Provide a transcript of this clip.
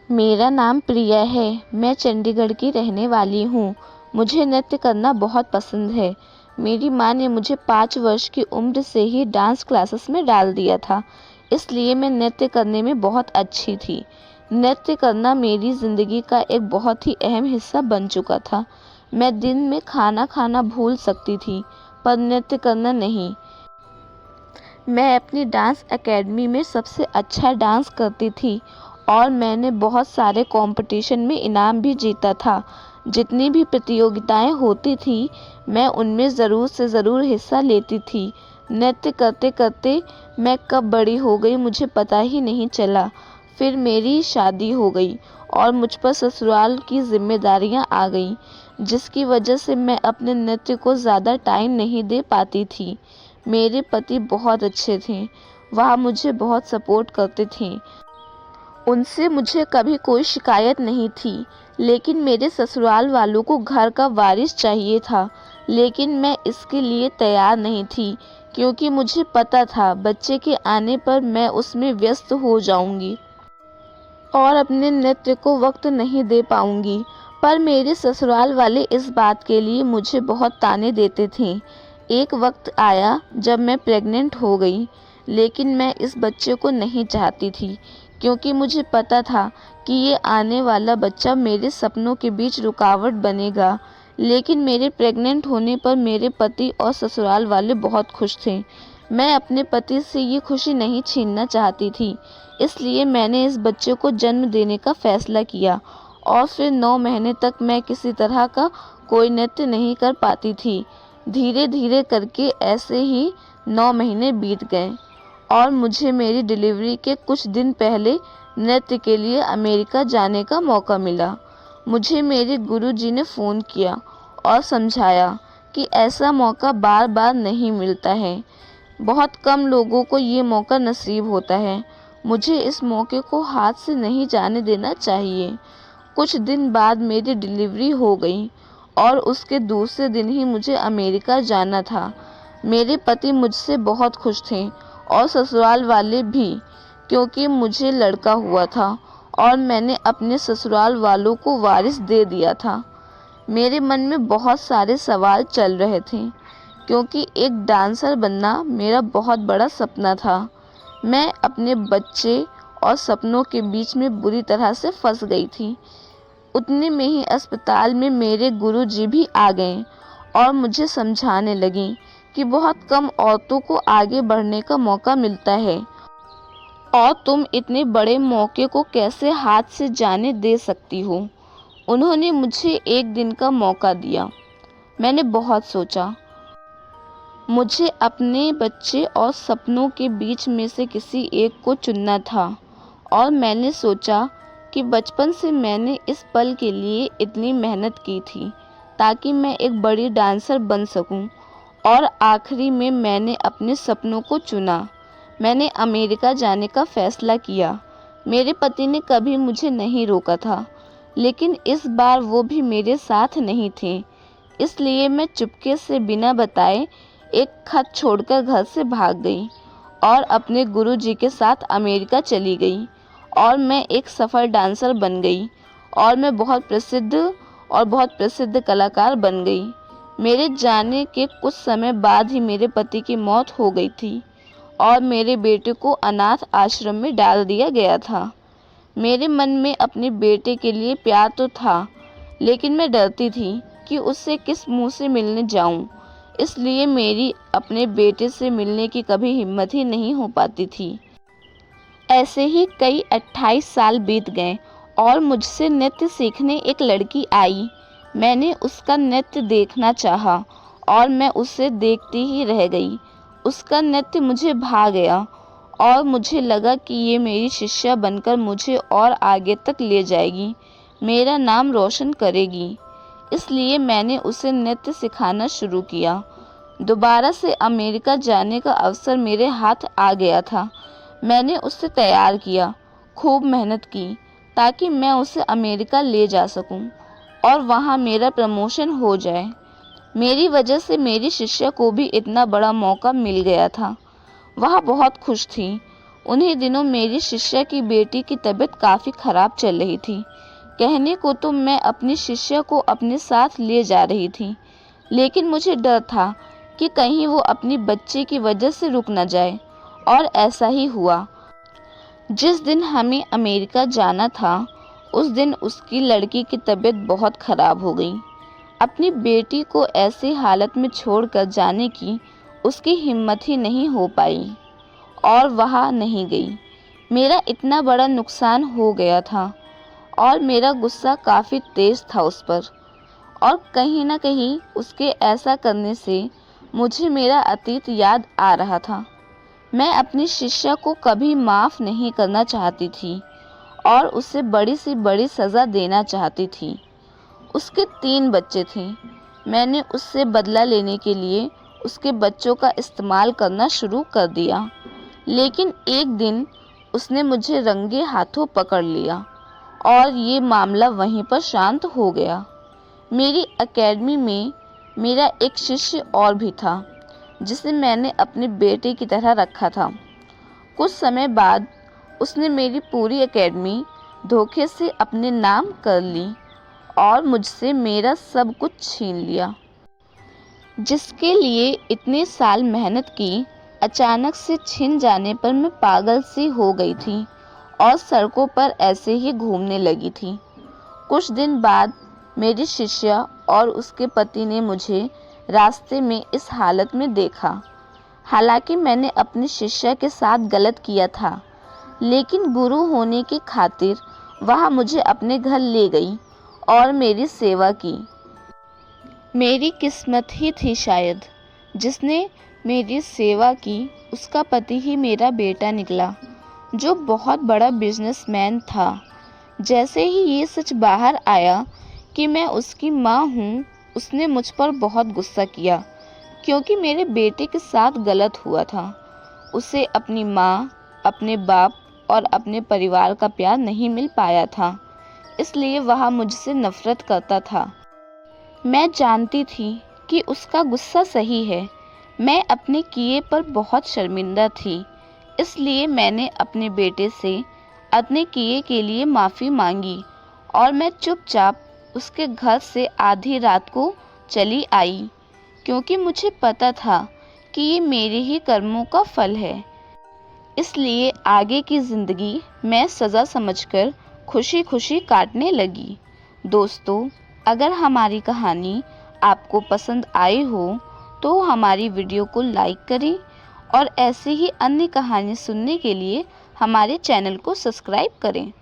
मेरा नाम प्रिया है। मैं चंडीगढ़ की रहने वाली हूँ। मुझे नृत्य करना बहुत पसंद है। मेरी माँ ने मुझे 5 वर्ष की उम्र से ही डांस क्लासेस में डाल दिया था, इसलिए मैं नृत्य करने में बहुत अच्छी थी। नृत्य करना मेरी ज़िंदगी का एक बहुत ही अहम हिस्सा बन चुका था। मैं दिन में खाना खाना भूल सकती थी, पर नृत्य करना नहीं। मैं अपनी डांस एकेडमी में सबसे अच्छा डांस करती थी और मैंने बहुत सारे कंपटीशन में इनाम भी जीता था। जितनी भी प्रतियोगिताएं होती थी, मैं उनमें ज़रूर से ज़रूर हिस्सा लेती थी। नृत्य करते करते मैं कब बड़ी हो गई मुझे पता ही नहीं चला। फिर मेरी शादी हो गई और मुझ पर ससुराल की जिम्मेदारियां आ गईं, जिसकी वजह से मैं अपने नृत्य को ज़्यादा टाइम नहीं दे पाती थी। मेरे पति बहुत अच्छे थे, वह मुझे बहुत सपोर्ट करते थे। उनसे मुझे कभी कोई शिकायत नहीं थी, लेकिन मेरे ससुराल वालों को घर का वारिस चाहिए था, लेकिन मैं इसके लिए तैयार नहीं थी, क्योंकि मुझे पता था बच्चे के आने पर मैं उसमें व्यस्त हो जाऊंगी और अपने नृत्य को वक्त नहीं दे पाऊंगी। पर मेरे ससुराल वाले इस बात के लिए मुझे बहुत ताने देते थे। एक वक्त आया जब मैं प्रेग्नेंट हो गई, लेकिन मैं इस बच्चे को नहीं चाहती थी, क्योंकि मुझे पता था कि ये आने वाला बच्चा मेरे सपनों के बीच रुकावट बनेगा। लेकिन मेरे प्रेग्नेंट होने पर मेरे पति और ससुराल वाले बहुत खुश थे। मैं अपने पति से ये खुशी नहीं छीनना चाहती थी, इसलिए मैंने इस बच्चे को जन्म देने का फैसला किया और फिर 9 महीने तक मैं किसी तरह का कोई नृत्य नहीं कर पाती थी। धीरे धीरे करके ऐसे ही 9 महीने बीत गए और मुझे मेरी डिलीवरी के कुछ दिन पहले नृत्य के लिए अमेरिका जाने का मौका मिला। मुझे मेरे गुरुजी ने फ़ोन किया और समझाया कि ऐसा मौका बार बार नहीं मिलता है। बहुत कम लोगों को ये मौका नसीब होता है। मुझे इस मौके को हाथ से नहीं जाने देना चाहिए। कुछ दिन बाद मेरी डिलीवरी हो गई और उसके दूसरे दिन ही मुझे अमेरिका जाना था। मेरे पति मुझसे बहुत खुश थे और ससुराल वाले भी, क्योंकि मुझे लड़का हुआ था और मैंने अपने ससुराल वालों को वारिस दे दिया था। मेरे मन में बहुत सारे सवाल चल रहे थे, क्योंकि एक डांसर बनना मेरा बहुत बड़ा सपना था। मैं अपने बच्चे और सपनों के बीच में बुरी तरह से फंस गई थी। उतने में ही अस्पताल में मेरे गुरुजी भी आ गए और मुझे समझाने लगे कि बहुत कम औरतों को आगे बढ़ने का मौका मिलता है और तुम इतने बड़े मौके को कैसे हाथ से जाने दे सकती हो। उन्होंने मुझे एक दिन का मौका दिया। मैंने बहुत सोचा। मुझे अपने बच्चे और सपनों के बीच में से किसी एक को चुनना था और मैंने सोचा कि बचपन से मैंने इस पल के लिए इतनी मेहनत की थी ताकि मैं एक बड़ी डांसर बन सकूं, और आखिरी में मैंने अपने सपनों को चुना। मैंने अमेरिका जाने का फैसला किया। मेरे पति ने कभी मुझे नहीं रोका था, लेकिन इस बार वो भी मेरे साथ नहीं थे, इसलिए मैं चुपके से बिना बताए एक खत छोड़कर घर से भाग गई और अपने गुरुजी के साथ अमेरिका चली गई और मैं एक सफल डांसर बन गई और मैं बहुत प्रसिद्ध कलाकार बन गई। मेरे जाने के कुछ समय बाद ही मेरे पति की मौत हो गई थी और मेरे बेटे को अनाथ आश्रम में डाल दिया गया था। मेरे मन में अपने बेटे के लिए प्यार तो था, लेकिन मैं डरती थी कि उससे किस मुंह से मिलने जाऊं, इसलिए मेरी अपने बेटे से मिलने की कभी हिम्मत ही नहीं हो पाती थी। ऐसे ही कई 28 साल बीत गए और मुझसे नृत्य सीखने एक लड़की आई। मैंने उसका नृत्य देखना चाहा और मैं उसे देखती ही रह गई। उसका नृत्य मुझे भा गया और मुझे लगा कि ये मेरी शिष्या बनकर मुझे और आगे तक ले जाएगी, मेरा नाम रोशन करेगी। इसलिए मैंने उसे नृत्य सिखाना शुरू किया। दोबारा से अमेरिका जाने का अवसर मेरे हाथ आ गया था। मैंने उसे तैयार किया, खूब मेहनत की ताकि मैं उसे अमेरिका ले जा सकूं और वहां मेरा प्रमोशन हो जाए। मेरी वजह से मेरी शिष्या को भी इतना बड़ा मौका मिल गया था। वह बहुत खुश थी। उन्हीं दिनों मेरी शिष्या की बेटी की तबीयत काफ़ी ख़राब चल रही थी। कहने को तो मैं अपनी शिष्या को अपने साथ ले जा रही थी, लेकिन मुझे डर था कि कहीं वो अपनी बच्चे की वजह से रुक न जाए, और ऐसा ही हुआ। जिस दिन हमें अमेरिका जाना था, उस दिन उसकी लड़की की तबीयत बहुत ख़राब हो गई। अपनी बेटी को ऐसी हालत में छोड़कर जाने की उसकी हिम्मत ही नहीं हो पाई और वहाँ नहीं गई। मेरा इतना बड़ा नुकसान हो गया था और मेरा गुस्सा काफ़ी तेज़ था उस पर, और कहीं ना कहीं उसके ऐसा करने से मुझे मेरा अतीत याद आ रहा था। मैं अपनी शिष्या को कभी माफ़ नहीं करना चाहती थी और उसे बड़ी से बड़ी सज़ा देना चाहती थी। उसके 3 बच्चे थे। मैंने उससे बदला लेने के लिए उसके बच्चों का इस्तेमाल करना शुरू कर दिया, लेकिन एक दिन उसने मुझे रंगे हाथों पकड़ लिया और ये मामला वहीं पर शांत हो गया। मेरी एकेडमी में मेरा एक शिष्य और भी था, जिसे मैंने अपने बेटे की तरह रखा था। कुछ समय बाद उसने मेरी पूरी एकेडमी धोखे से अपने नाम कर ली और मुझसे मेरा सब कुछ छीन लिया। जिसके लिए इतने साल मेहनत की, अचानक से छिन जाने पर मैं पागल सी हो गई थी और सड़कों पर ऐसे ही घूमने लगी थी। कुछ दिन बाद मेरी शिष्या और उसके पति ने मुझे रास्ते में इस हालत में देखा। हालांकि मैंने अपनी शिष्या के साथ गलत किया था, लेकिन गुरु होने की खातिर वह मुझे अपने घर ले गई और मेरी सेवा की। मेरी किस्मत ही थी शायद, जिसने मेरी सेवा की। उसका पति ही मेरा बेटा निकला, जो बहुत बड़ा बिजनेसमैन था। जैसे ही ये सच बाहर आया कि मैं उसकी माँ हूँ, उसने मुझ पर बहुत गुस्सा किया, क्योंकि मेरे बेटे के साथ गलत हुआ था। उसे अपनी माँ, अपने बाप और अपने परिवार का प्यार नहीं मिल पाया था, इसलिए वह मुझसे नफरत करता था। मैं जानती थी कि उसका गुस्सा सही है। मैं अपने किए पर बहुत शर्मिंदा थी, इसलिए मैंने अपने बेटे से अपने किए के लिए माफ़ी मांगी और मैं चुपचाप उसके घर से आधी रात को चली आई, क्योंकि मुझे पता था कि ये मेरे ही कर्मों का फल है। इसलिए आगे की ज़िंदगी मैं सज़ा समझकर खुशी खुशी काटने लगी। दोस्तों, अगर हमारी कहानी आपको पसंद आई हो तो हमारी वीडियो को लाइक करें और ऐसे ही अन्य कहानी सुनने के लिए हमारे चैनल को सब्सक्राइब करें।